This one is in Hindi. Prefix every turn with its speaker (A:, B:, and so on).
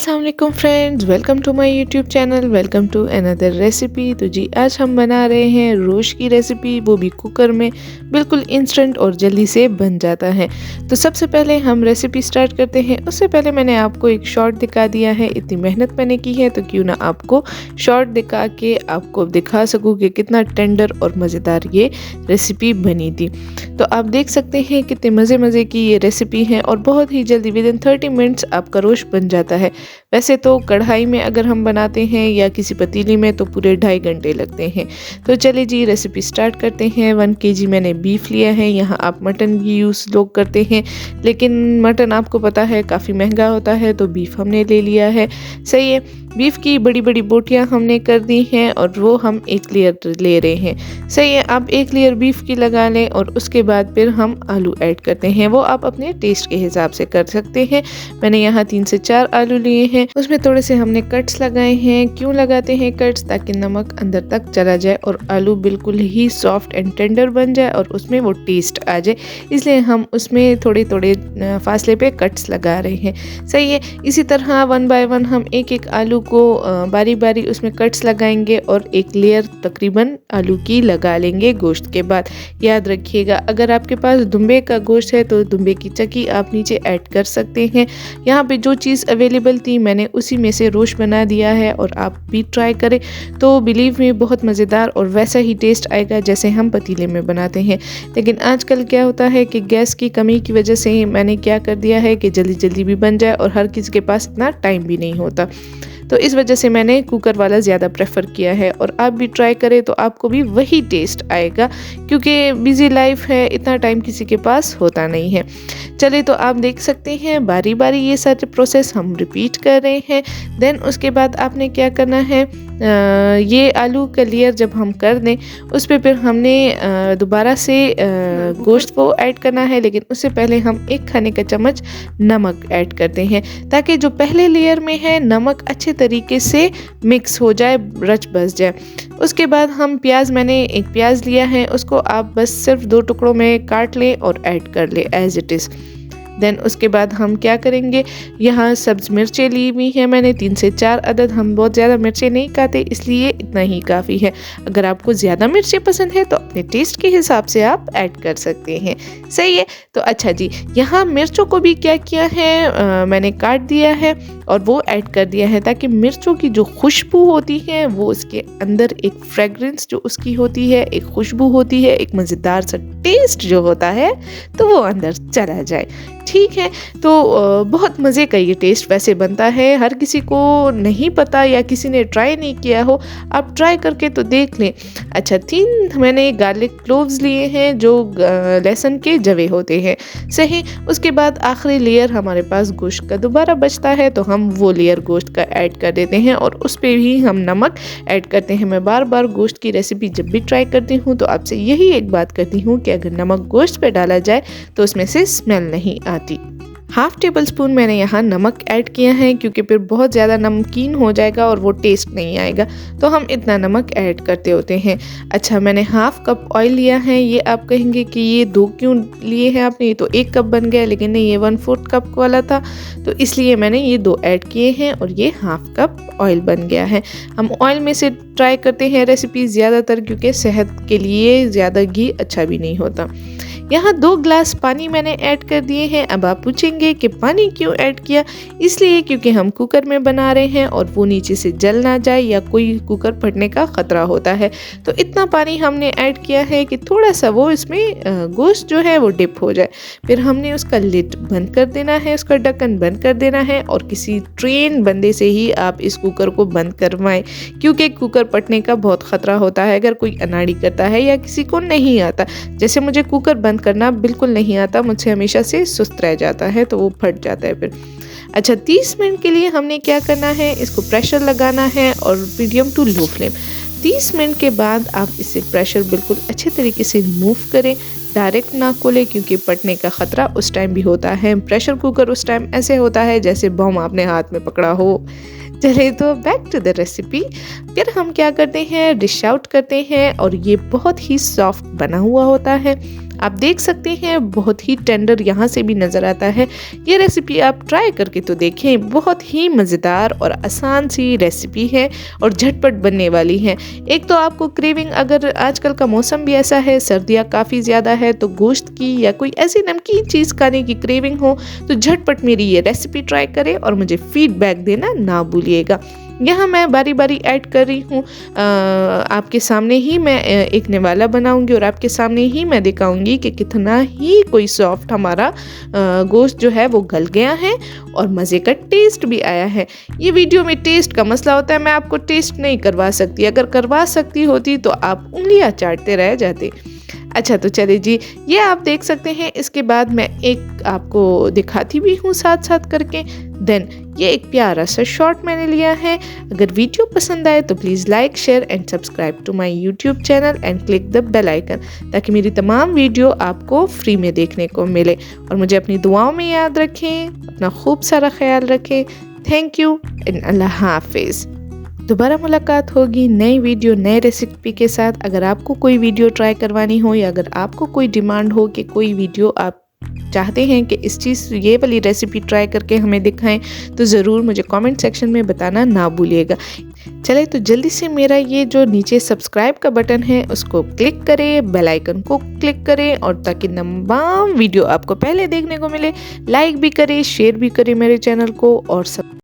A: अस्सलाम वालेकुम friends, welcome to my YouTube channel, welcome to another recipe. तो जी आज हम बना रहे हैं रोश की रेसिपी, वो भी कुकर में, बिल्कुल इंस्टेंट और जल्दी से बन जाता है। तो सबसे पहले हम रेसिपी स्टार्ट करते हैं। उससे पहले मैंने आपको एक शॉर्ट दिखा दिया है, इतनी मेहनत मैंने की है तो क्यों ना आपको शॉर्ट दिखा के आपको दिखा सकूँ कि कितना टेंडर और मज़ेदार ये रेसिपी बनी थी। तो आप देख सकते हैं कितने मज़े की ये रेसिपी है और बहुत ही जल्दी विदिन 30 मिनट्स आपका रोश बन जाता है। वैसे तो कढ़ाई में अगर हम बनाते हैं या किसी पतीली में तो पूरे 2.5 घंटे लगते हैं। तो चलिए जी रेसिपी स्टार्ट करते हैं। 1 kg मैंने बीफ लिया है। यहाँ आप मटन भी यूज़ लोग करते हैं, लेकिन मटन आपको पता है काफ़ी महंगा होता है, तो बीफ हमने ले लिया है। सही है, बीफ की बड़ी बड़ी बोटियाँ हमने कर दी हैं और वो हम एक लेयर ले रहे हैं। सही है, आप एक लेयर बीफ की लगा लें और उसके बाद फिर हम आलू ऐड करते हैं। वो आप अपने टेस्ट के हिसाब से कर सकते हैं। मैंने यहाँ 3 से 4 आलू लिए हैं। उसमें थोड़े से हमने कट्स लगाए हैं। क्यों लगाते हैं कट्स? ताकि नमक अंदर तक चला जाए और आलू बिल्कुल ही सॉफ्ट एंड टेंडर बन जाए और उसमें वो टेस्ट आ जाए, इसलिए हम उसमें थोड़े थोड़े फासले पे कट्स लगा रहे हैं। सही है, इसी तरह 1 बाय 1 हम एक एक आलू को बारी बारी उसमें कट्स लगाएंगे और एक लेयर तकरीबन आलू की लगा लेंगे गोश्त के बाद। याद रखिएगा, अगर आपके पास दुम्बे का गोश्त है तो दुम्बे की चक्की आप नीचे ऐड कर सकते हैं। यहाँ पे जो चीज़ अवेलेबल थी मैंने उसी में से रोश बना दिया है और आप भी ट्राई करें तो बिलीव में बहुत मज़ेदार और वैसा ही टेस्ट आएगा जैसे हम पतीले में बनाते हैं। लेकिन आजकल क्या होता है कि गैस की कमी की वजह से मैंने क्या कर दिया है कि जल्दी जल्दी भी बन जाए और हर किसी के पास इतना टाइम भी नहीं होता, तो इस वजह से मैंने कुकर वाला ज़्यादा प्रेफर किया है। और आप भी ट्राई करें तो आपको भी वही टेस्ट आएगा, क्योंकि बिज़ी लाइफ है, इतना टाइम किसी के पास होता नहीं है। चलिए, तो आप देख सकते हैं बारी बारी ये सारे प्रोसेस हम रिपीट कर रहे हैं। देन उसके बाद आपने क्या करना है, ये आलू का लेयर जब हम कर दें उस पर फिर हमने दोबारा से गोश्त को ऐड करना है, लेकिन उससे पहले हम 1 खाने का चम्मच नमक ऐड करते हैं ताकि जो पहले लेयर में है नमक अच्छे तरीके से मिक्स हो जाए, रच बस जाए। उसके बाद हम मैंने एक प्याज लिया है, उसको आप बस सिर्फ 2 टुकड़ों में काट लें और ऐड कर लें एज इट इज़। देन उसके बाद हम क्या करेंगे, यहाँ सब्ज मिर्चें ली हुई हैं मैंने 3 से 4 अदद। हम बहुत ज़्यादा मिर्चें नहीं खाते, इसलिए इतना ही काफ़ी है। अगर आपको ज़्यादा मिर्चें पसंद है तो अपने टेस्ट के हिसाब से आप ऐड कर सकते हैं। सही है, तो अच्छा जी, यहाँ मिर्चों को भी क्या किया है, मैंने काट दिया है और वो ऐड कर दिया है ताकि मिर्चों की जो खुशबू होती है वो उसके अंदर एक फ्रेगरेंस जो उसकी होती है, एक खुशबू होती है, एक मज़ेदार सा टेस्ट जो होता है तो वो अंदर चला जाए। ठीक है, तो बहुत मज़े का ये टेस्ट वैसे बनता है। हर किसी को नहीं पता या किसी ने ट्राई नहीं किया हो, आप ट्राई करके तो देख लें। अच्छा, 3 मैंने गार्लिक क्लोव्स लिए हैं जो लहसुन के जवे होते हैं। सही, उसके बाद आखिरी लेयर हमारे पास गोश्त का दोबारा बचता है तो हम वो लेयर गोश्त का ऐड कर देते हैं और उस पर भी हम नमक ऐड करते हैं। मैं बार बार गोश्त की रेसिपी जब भी ट्राई करती हूँ तो आपसे यही एक बात करती हूँ कि अगर नमक गोश्त पे डाला जाए तो उसमें से स्मेल नहीं आती। 1/2 टेबल स्पून मैंने यहाँ नमक ऐड किया है, क्योंकि फिर बहुत ज़्यादा नमकीन हो जाएगा और वो टेस्ट नहीं आएगा, तो हम इतना नमक ऐड करते होते हैं। अच्छा, मैंने 1/2 कप ऑयल लिया है। ये आप कहेंगे कि ये 2 क्यों लिए हैं आपने, ये तो 1 कप बन गया, लेकिन नहीं, ये 1/4 कप वाला था तो इसलिए मैंने ये 2 ऐड किए हैं और ये 1/2 कप ऑयल बन गया है। हम ऑयल में से ट्राई करते हैं रेसिपी ज़्यादातर, क्योंकि सेहत के लिए ज़्यादा घी अच्छा भी नहीं होता। यहाँ 2 ग्लास पानी मैंने ऐड कर दिए हैं। अब आप पूछेंगे कि पानी क्यों ऐड किया? इसलिए क्योंकि हम कुकर में बना रहे हैं और वो नीचे से जल ना जाए या कोई कुकर फटने का ख़तरा होता है, तो इतना पानी हमने ऐड किया है कि थोड़ा सा वो इसमें गोश्त जो है वो डिप हो जाए। फिर हमने उसका लिड बंद कर देना है, उसका ढक्कन बंद कर देना है और किसी ट्रेन बंदे से ही आप इस कुकर को बंद करवाएं, क्योंकि कुकर फटने का बहुत ख़तरा होता है अगर कोई अनाड़ी करता है या किसी को नहीं आता। जैसे मुझे कुकर बंद करना बिल्कुल नहीं आता, मुझसे हमेशा से सुस्त रह जाता है तो वो फट जाता है फिर। अच्छा, 30 मिनट के लिए हमने क्या करना है, इसको प्रेशर लगाना है और medium to low flame. 30 minute के बाद आप इससे प्रेशर बिल्कुल अच्छे तरीके से रिमूव करें, डायरेक्ट ना खोलें क्योंकि फटने का ख़तरा उस टाइम भी होता है। प्रेशर कुकर उस टाइम ऐसे होता है जैसे बम आपने हाथ में पकड़ा हो। चलिए, तो बैक टू द रेसिपी। फिर हम क्या करते हैं, डिश आउट करते हैं और ये बहुत ही सॉफ्ट बना हुआ होता है। आप देख सकते हैं बहुत ही टेंडर यहाँ से भी नज़र आता है। ये रेसिपी आप ट्राई करके तो देखें, बहुत ही मज़ेदार और आसान सी रेसिपी है और झटपट बनने वाली है। एक तो आपको क्रेविंग, अगर आजकल का मौसम भी ऐसा है, सर्दियाँ काफ़ी ज़्यादा है, तो गोश्त की या कोई ऐसी नमकीन चीज़ खाने की क्रेविंग हो तो झटपट मेरी ये रेसिपी ट्राई करें और मुझे फीडबैक देना ना भूलिएगा। यहाँ मैं बारी बारी ऐड कर रही हूँ, आपके सामने ही मैं एक निवाला बनाऊंगी और आपके सामने ही मैं दिखाऊंगी कि कितना ही कोई सॉफ्ट हमारा गोश्त जो है वो गल गया है और मज़े का टेस्ट भी आया है। ये वीडियो में टेस्ट का मसला होता है, मैं आपको टेस्ट नहीं करवा सकती, अगर करवा सकती होती तो आप उंगलियां चाटते रह जाते। अच्छा तो चलिए जी, ये आप देख सकते हैं। इसके बाद मैं एक आपको दिखाती भी हूँ साथ साथ करके। देन ये एक प्यारा सा शॉर्ट मैंने लिया है। अगर वीडियो पसंद आए तो please like, share and subscribe to my YouTube channel and click the bell icon, ताकि मेरी तमाम वीडियो आपको फ्री में देखने को मिले। और मुझे अपनी दुआओं में याद रखें, अपना खूब सारा ख्याल रखें। थैंक यू एंड अल्लाह हाफिज़। दोबारा मुलाकात होगी नई वीडियो नए रेसिपी के साथ। अगर आपको कोई वीडियो ट्राई करवानी हो या अगर आपको कोई डिमांड हो कि कोई वीडियो आप चाहते हैं कि इस चीज़ ये वाली रेसिपी ट्राई करके हमें दिखाएं, तो ज़रूर मुझे कमेंट सेक्शन में बताना ना भूलिएगा। चले तो जल्दी से मेरा ये जो नीचे सब्सक्राइब का बटन है उसको क्लिक करें, बेल आइकन को क्लिक करें, और ताकि तमाम वीडियो आपको पहले देखने को मिले। लाइक भी करें, शेयर भी करें मेरे चैनल को, और सब